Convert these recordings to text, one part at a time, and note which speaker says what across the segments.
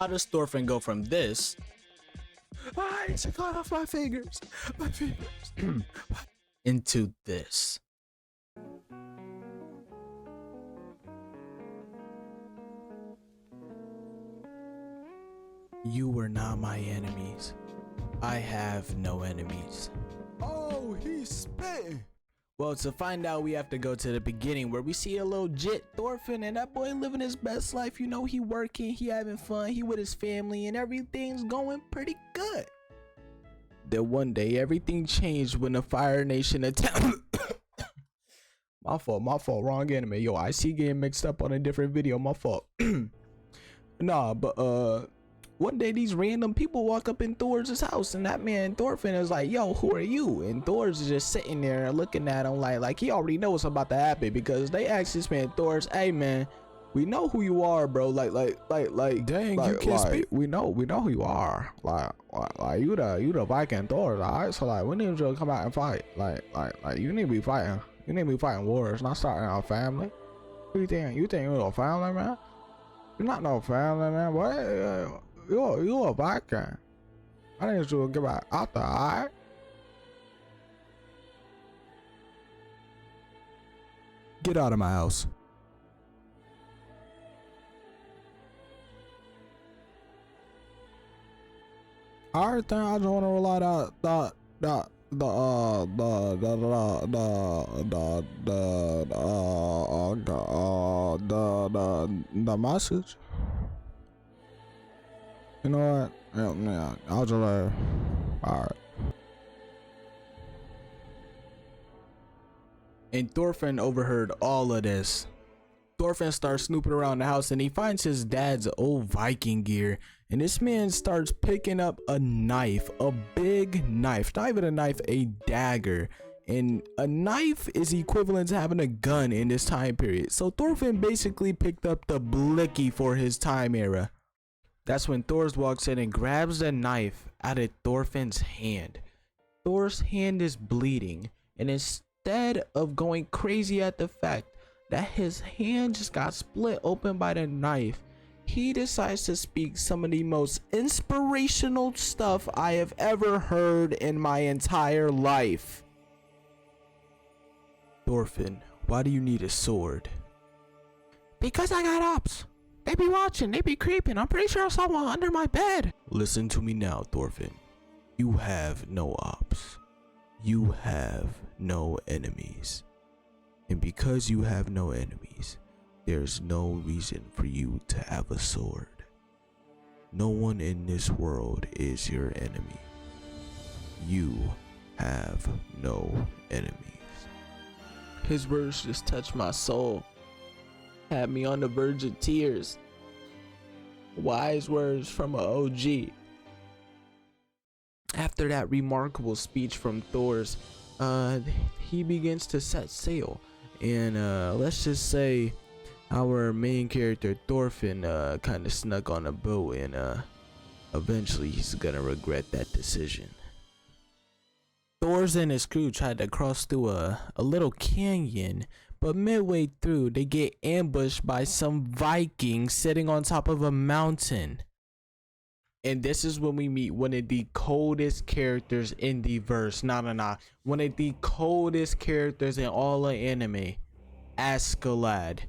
Speaker 1: How does Thorfinn go from this? I should cut off my fingers. My fingers. Into this. You were not my enemies. I have no enemies. Oh, he's spitting. Well, to find out, we have to go to the beginning where we see a little jit Thorfinn, and that boy living his best life. You know, he working, he having fun, he with his family, and everything's going pretty good. Then one day, everything changed when the Fire Nation attacked. My fault, wrong anime. Yo, I see getting mixed up on a different video, my fault. Nah, but one day these random people walk up in Thor's house, and that man Thorfinn is like, yo, who are you? And Thor's is just sitting there looking at him like he already knows what's about to happen, because they asked this man Thor's, hey man, we know who you are, bro. Like dang, you can't speak. We know who you are. Like you the Viking Thor, alright? So like we need you to come out and fight. Like you need to be fighting. You need to be fighting wars, not starting our family. What you think? You think you're no family, man? You're not no family, man. What? You're a Viking. I need you to get out there, alright? Get out of my house. Alright, then I just want to rely the message. You know what? Yeah, I'll just alright. And Thorfinn overheard all of this. Thorfinn starts snooping around the house, and he finds his dad's old Viking gear. And this man starts picking up a knife, a big knife, not even a knife, a dagger. And a knife is equivalent to having a gun in this time period. So Thorfinn basically picked up the blicky for his time era. That's when Thor walks in and grabs the knife out of Thorfinn's hand. Thor's hand is bleeding, and instead of going crazy at the fact that his hand just got split open by the knife, he decides to speak some of the most inspirational stuff I have ever heard in my entire life. Thorfinn, why do you need a sword? Because I got ops. They be watching, they be creeping. I'm pretty sure I saw one under my bed. Listen to me now, Thorfinn. You have no ops. You have no enemies. And because you have no enemies, there's no reason for you to have a sword. No one in this world is your enemy. You have no enemies. His words just touched my soul. Had me on the verge of tears. Wise words from an OG. After that remarkable speech from Thor's, he begins to set sail. And let's just say our main character Thorfinn kind of snuck on a boat, and eventually he's gonna regret that decision. Thor's and his crew tried to cross through a little canyon, but midway through they get ambushed by some Vikings sitting on top of a mountain. And this is when we meet one of the coldest characters in the verse. One of the coldest characters in all of anime. Askeladd.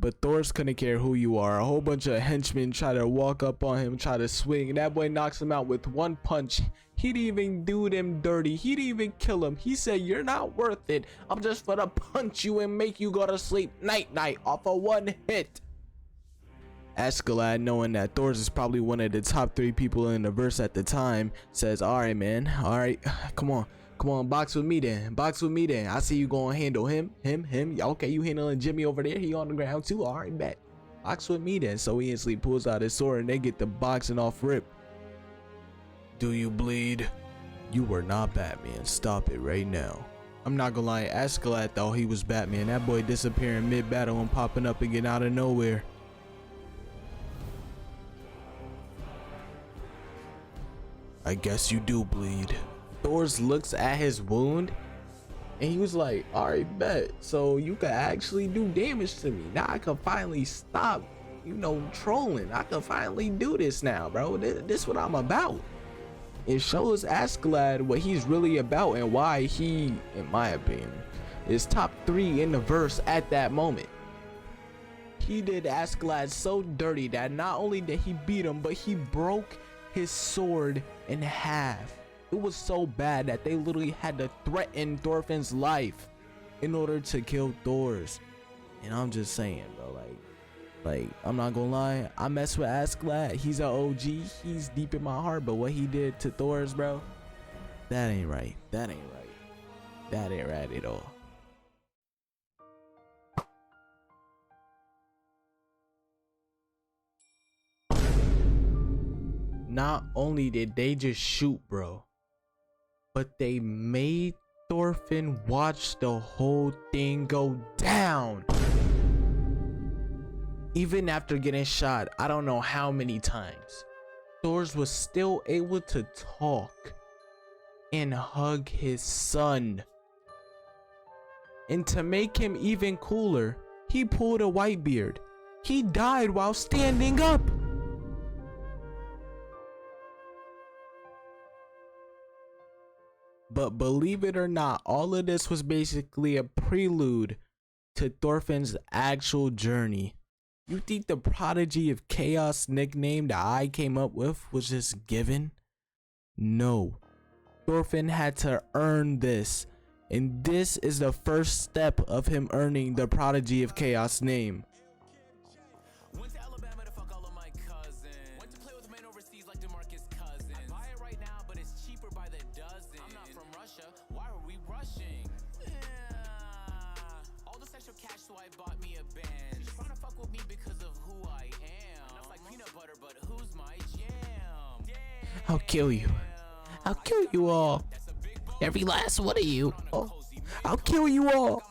Speaker 1: But Thor's couldn't care who you are. A whole bunch of henchmen try to walk up on him, try to swing. And that boy knocks him out with one punch. He didn't even do them dirty. He didn't even kill him. He said, you're not worth it. I'm just gonna punch you and make you go to sleep night off of one hit. Askeladd, knowing that Thor's is probably one of the top 3 people in the verse at the time, says, alright man, alright, come on, box with me then, I see you gonna handle him, okay, you handling Jimmy over there, he on the ground too, alright, bet, box with me then. So he instantly pulls out his sword and they get the boxing off rip. Do you bleed? You were not Batman, stop it right now. I'm not gonna lie, Askeladd thought he was Batman. That boy disappearing mid-battle and popping up again out of nowhere. I guess you do bleed. Thor's looks at his wound and he was like, alright, bet. So you can actually do damage to me. Now I can finally stop, you know, trolling. I can finally do this now, bro. This what I'm about. It shows Askeladd what he's really about and why he, in my opinion, is top 3 in the verse at that moment. He did Askeladd so dirty that not only did he beat him, but he broke his sword in half. It was so bad that they literally had to threaten Thorfinn's life in order to kill Thor's. And I'm just saying, bro, like I'm not gonna lie, I mess with Askeladd. He's an OG. He's deep in my heart. But what he did to Thor's, bro, that ain't right. That ain't right. That ain't right at all. Not only did they just shoot, bro, but they made Thorfinn watch the whole thing go down. Even after getting shot, I don't know how many times, Thors was still able to talk and hug his son. And to make him even cooler, he pulled a white beard. He died while standing up. But believe it or not, all of this was basically a prelude to Thorfinn's actual journey. You think the Prodigy of Chaos nickname that I came up with was just given? No. Thorfinn had to earn this. And this is the first step of him earning the Prodigy of Chaos name. I'll kill you. I'll kill you all. Every last one of you. Oh, I'll kill you all.